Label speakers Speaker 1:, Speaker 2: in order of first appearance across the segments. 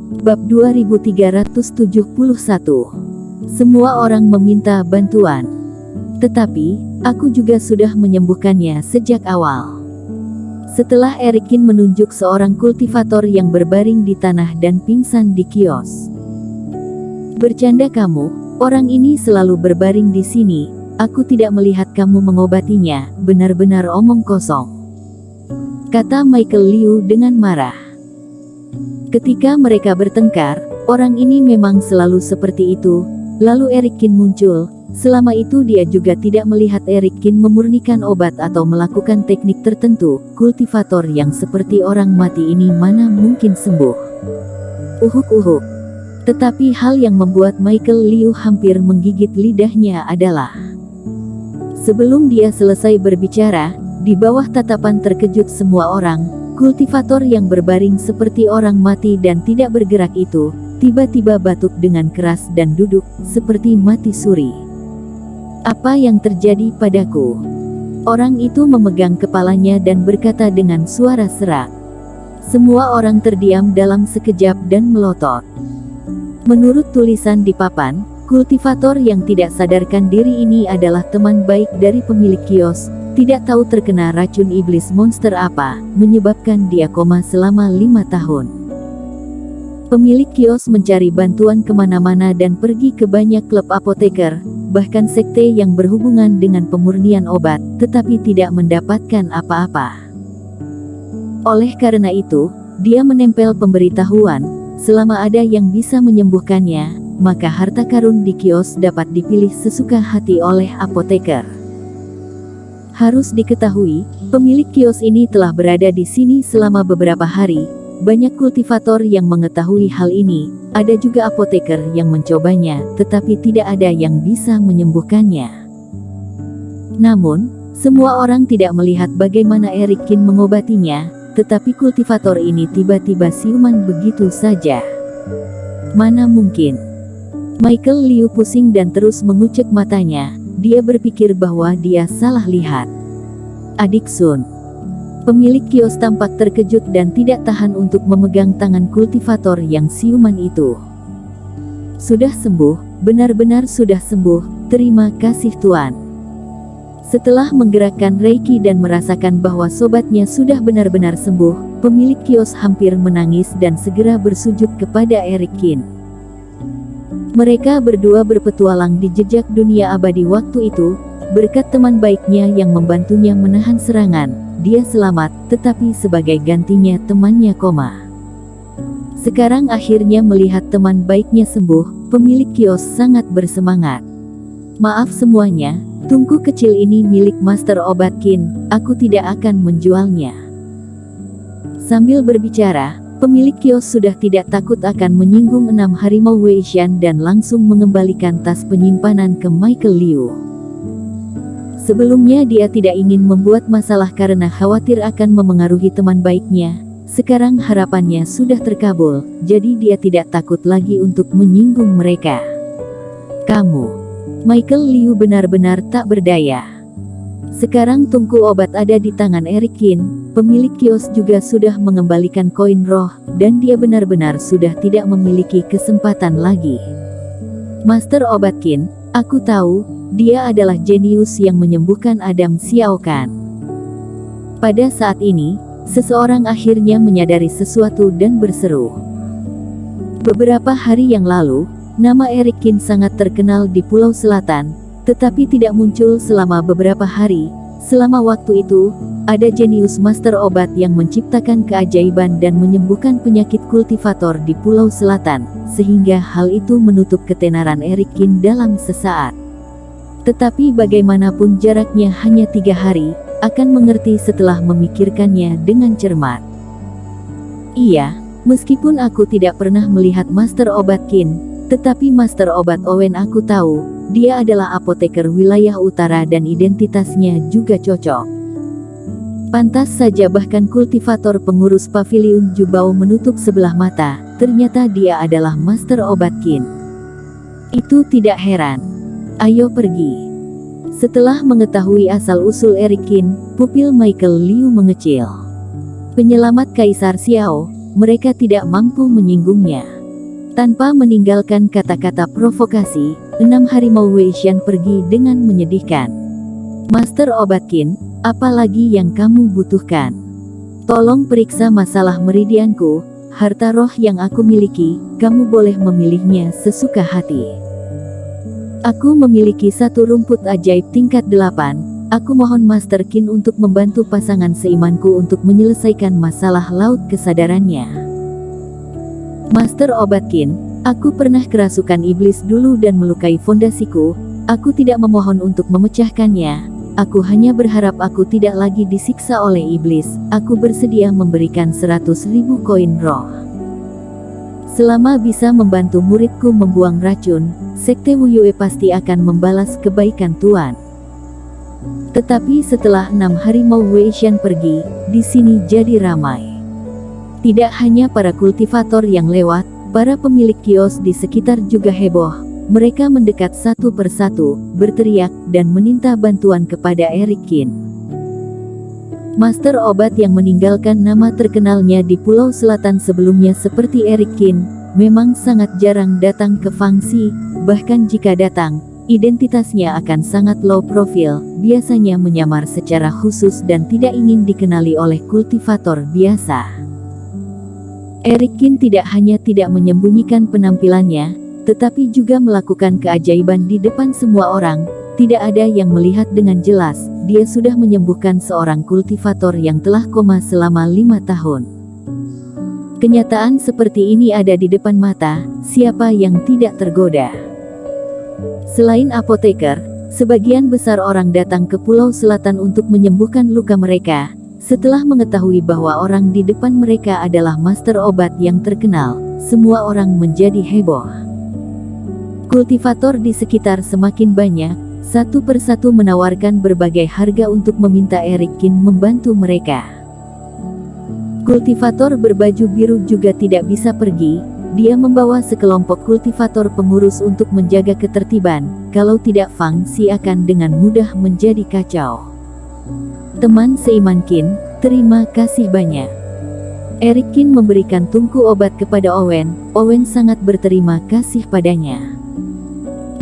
Speaker 1: Bab 2371. Semua orang meminta bantuan. Tetapi, aku juga sudah menyembuhkannya sejak awal. Setelah Erikin menunjuk seorang kultivator yang berbaring di tanah dan pingsan di kios. Bercanda kamu, orang ini selalu berbaring di sini, aku tidak melihat kamu mengobatinya, benar-benar omong kosong. Kata Michael Liu dengan marah. Ketika mereka bertengkar, orang ini memang selalu seperti itu. Lalu Erikin muncul. Selama itu dia juga tidak melihat Erikin memurnikan obat atau melakukan teknik tertentu. Kultivator yang seperti orang mati ini mana mungkin sembuh. Uhuk-uhuk. Tetapi hal yang membuat Michael Liu hampir menggigit lidahnya adalah sebelum dia selesai berbicara, di bawah tatapan terkejut semua orang, kultivator yang berbaring seperti orang mati dan tidak bergerak itu, tiba-tiba batuk dengan keras dan duduk, seperti mati suri. Apa yang terjadi padaku? Orang itu memegang kepalanya dan berkata dengan suara serak. Semua orang terdiam dalam sekejap dan melotot. Menurut tulisan di papan, kultivator yang tidak sadarkan diri ini adalah teman baik dari pemilik kios. Tidak tahu terkena racun iblis monster apa, menyebabkan dia koma selama 5 tahun. Pemilik kios mencari bantuan kemana-mana dan pergi ke banyak klub apoteker, bahkan sekte yang berhubungan dengan pemurnian obat, tetapi tidak mendapatkan apa-apa. Oleh karena itu, dia menempel pemberitahuan, selama ada yang bisa menyembuhkannya, maka harta karun di kios dapat dipilih sesuka hati oleh apoteker. Harus diketahui, pemilik kios ini telah berada di sini selama beberapa hari. Banyak kultivator yang mengetahui hal ini, ada juga apoteker yang mencobanya, tetapi tidak ada yang bisa menyembuhkannya. Namun, semua orang tidak melihat bagaimana Erikin mengobatinya, tetapi kultivator ini tiba-tiba siuman begitu saja. Mana mungkin? Michael Liu pusing dan terus mengucek matanya. Dia berpikir bahwa dia salah lihat. Adik Sun. Pemilik kios tampak terkejut dan tidak tahan untuk memegang tangan kultivator yang siuman itu. Sudah sembuh, benar-benar sudah sembuh, terima kasih Tuan. Setelah menggerakkan Reiki dan merasakan bahwa sobatnya sudah benar-benar sembuh, pemilik kios hampir menangis dan segera bersujud kepada Erikin. Mereka berdua berpetualang di jejak dunia abadi waktu itu, berkat teman baiknya yang membantunya menahan serangan. Dia selamat, tetapi sebagai gantinya temannya koma. Sekarang akhirnya melihat teman baiknya sembuh, pemilik kios sangat bersemangat. Maaf semuanya, tungku kecil ini milik Master Obat Qin, aku tidak akan menjualnya. Sambil berbicara, pemilik kios sudah tidak takut akan menyinggung 6 harimau Weishan dan langsung mengembalikan tas penyimpanan ke Michael Liu. Sebelumnya dia tidak ingin membuat masalah karena khawatir akan memengaruhi teman baiknya. Sekarang harapannya sudah terkabul, jadi dia tidak takut lagi untuk menyinggung mereka. Kamu, Michael Liu benar-benar tak berdaya. Sekarang tungku obat ada di tangan Erikin, pemilik kios juga sudah mengembalikan koin roh, dan dia benar-benar sudah tidak memiliki kesempatan lagi. Master Obat Qin, aku tahu, dia adalah jenius yang menyembuhkan Adam Xiaokan. Pada saat ini, seseorang akhirnya menyadari sesuatu dan berseru. Beberapa hari yang lalu, nama Erikin sangat terkenal di Pulau Selatan, tetapi tidak muncul selama beberapa hari. Selama waktu itu, ada jenius master obat yang menciptakan keajaiban dan menyembuhkan penyakit kultivator di Pulau Selatan, sehingga hal itu menutup ketenaran Erikin dalam sesaat. Tetapi bagaimanapun jaraknya hanya 3 hari, akan mengerti setelah memikirkannya dengan cermat. Iya, meskipun aku tidak pernah melihat Master Obat Qin, tetapi Master Obat Owen aku tahu, dia adalah apoteker wilayah utara dan identitasnya juga cocok. Pantas saja bahkan kultivator pengurus paviliun Jubao menutup sebelah mata, ternyata dia adalah Master Obat Qin. Itu tidak heran. Ayo pergi. Setelah mengetahui asal-usul Erikin, pupil Michael Liu mengecil. Penyelamat Kaisar Xiao, mereka tidak mampu menyinggungnya. Tanpa meninggalkan kata-kata provokasi, 6 harimau Weishan pergi dengan menyedihkan. Master Obat Qin, apa lagi yang kamu butuhkan? Tolong periksa masalah meridianku, harta roh yang aku miliki, kamu boleh memilihnya sesuka hati. Aku memiliki satu rumput ajaib tingkat 8, aku mohon Master Qin untuk membantu pasangan seimanku untuk menyelesaikan masalah laut kesadarannya. Master Obat Qin, aku pernah kerasukan iblis dulu dan melukai fondasiku, aku tidak memohon untuk memecahkannya, aku hanya berharap aku tidak lagi disiksa oleh iblis, aku bersedia memberikan 100.000 koin roh. Selama bisa membantu muridku membuang racun, Sekte Wuyue pasti akan membalas kebaikan Tuan. Tetapi setelah 6 harimau Weishan pergi, di sini jadi ramai. Tidak hanya para kultivator yang lewat, para pemilik kios di sekitar juga heboh. Mereka mendekat satu persatu, berteriak, dan meminta bantuan kepada Eric Qin. Master obat yang meninggalkan nama terkenalnya di Pulau Selatan sebelumnya seperti Eric Qin, memang sangat jarang datang ke Fangxi, bahkan jika datang, identitasnya akan sangat low profile, biasanya menyamar secara khusus dan tidak ingin dikenali oleh kultivator biasa. Eric Qin tidak hanya tidak menyembunyikan penampilannya, tetapi juga melakukan keajaiban di depan semua orang. Tidak ada yang melihat dengan jelas, dia sudah menyembuhkan seorang kultivator yang telah koma selama 5 tahun. Kenyataan seperti ini ada di depan mata, siapa yang tidak tergoda? Selain apoteker, sebagian besar orang datang ke Pulau Selatan untuk menyembuhkan luka mereka. Setelah mengetahui bahwa orang di depan mereka adalah master obat yang terkenal, semua orang menjadi heboh. Kultivator di sekitar semakin banyak, satu persatu menawarkan berbagai harga untuk meminta Eric Qin membantu mereka. Kultivator berbaju biru juga tidak bisa pergi, dia membawa sekelompok kultivator pengurus untuk menjaga ketertiban, kalau tidak Fangxi akan dengan mudah menjadi kacau. Teman seiman Qin, terima kasih banyak. Eric Qin memberikan tungku obat kepada Owen, Owen sangat berterima kasih padanya.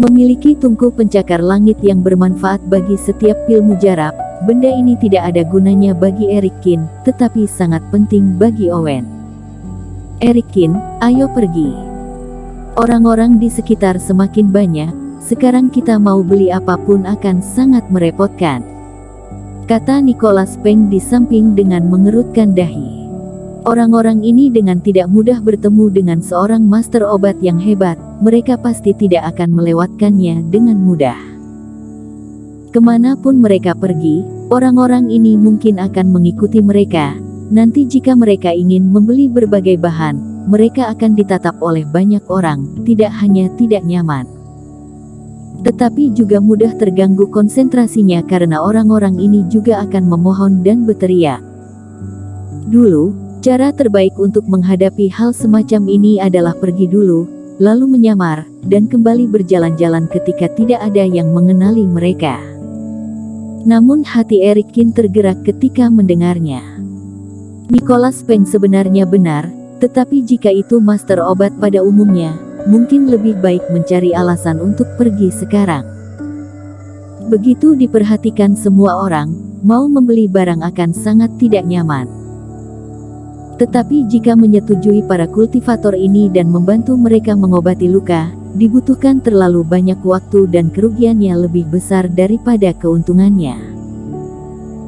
Speaker 1: Memiliki tungku pencakar langit yang bermanfaat bagi setiap pil mujarab, benda ini tidak ada gunanya bagi Eric Qin, tetapi sangat penting bagi Owen. Eric Qin, ayo pergi. Orang-orang di sekitar semakin banyak, sekarang kita mau beli apapun akan sangat merepotkan, kata Nicholas Peng di samping dengan mengerutkan dahi. Orang-orang ini dengan tidak mudah bertemu dengan seorang master obat yang hebat, mereka pasti tidak akan melewatkannya dengan mudah. Kemanapun mereka pergi, orang-orang ini mungkin akan mengikuti mereka. Nanti jika mereka ingin membeli berbagai bahan, mereka akan ditatap oleh banyak orang, tidak hanya tidak nyaman, tetapi juga mudah terganggu konsentrasinya karena orang-orang ini juga akan memohon dan berteriak. Dulu, cara terbaik untuk menghadapi hal semacam ini adalah pergi dulu, lalu menyamar, dan kembali berjalan-jalan ketika tidak ada yang mengenali mereka. Namun hati Eric Qin tergerak ketika mendengarnya. Nicholas Peng sebenarnya benar, tetapi jika itu master obat pada umumnya, mungkin lebih baik mencari alasan untuk pergi sekarang. Begitu diperhatikan semua orang, mau membeli barang akan sangat tidak nyaman. Tetapi jika menyetujui para kultivator ini dan membantu mereka mengobati luka, dibutuhkan terlalu banyak waktu dan kerugiannya lebih besar daripada keuntungannya.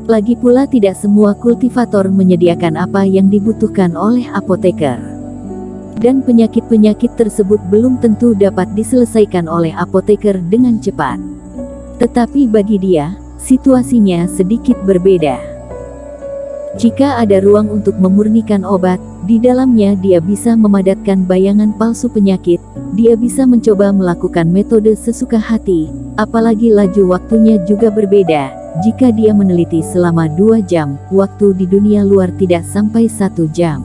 Speaker 1: Lagi pula tidak semua kultivator menyediakan apa yang dibutuhkan oleh apoteker. Dan penyakit-penyakit tersebut belum tentu dapat diselesaikan oleh apoteker dengan cepat. Tetapi bagi dia, situasinya sedikit berbeda. Jika ada ruang untuk memurnikan obat, di dalamnya dia bisa memadatkan bayangan palsu penyakit, dia bisa mencoba melakukan metode sesuka hati, apalagi laju waktunya juga berbeda. Jika dia meneliti selama 2 jam, waktu di dunia luar tidak sampai 1 jam.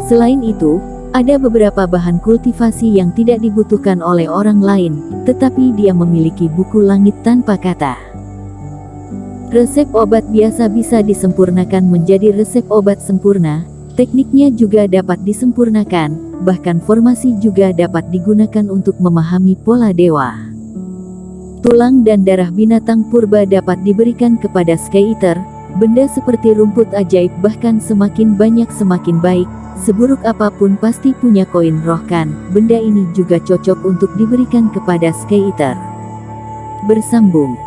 Speaker 1: Selain itu, ada beberapa bahan kultivasi yang tidak dibutuhkan oleh orang lain, tetapi dia memiliki buku langit tanpa kata. Resep obat biasa bisa disempurnakan menjadi resep obat sempurna, Tekniknya juga dapat disempurnakan, bahkan formasi juga dapat digunakan untuk memahami pola dewa. Tulang dan darah binatang purba dapat diberikan kepada Sky Eater. Benda seperti rumput ajaib bahkan semakin banyak semakin baik. Seburuk apapun pasti punya koin roh kan. Benda ini juga cocok untuk diberikan kepada Sky Eater. Bersambung.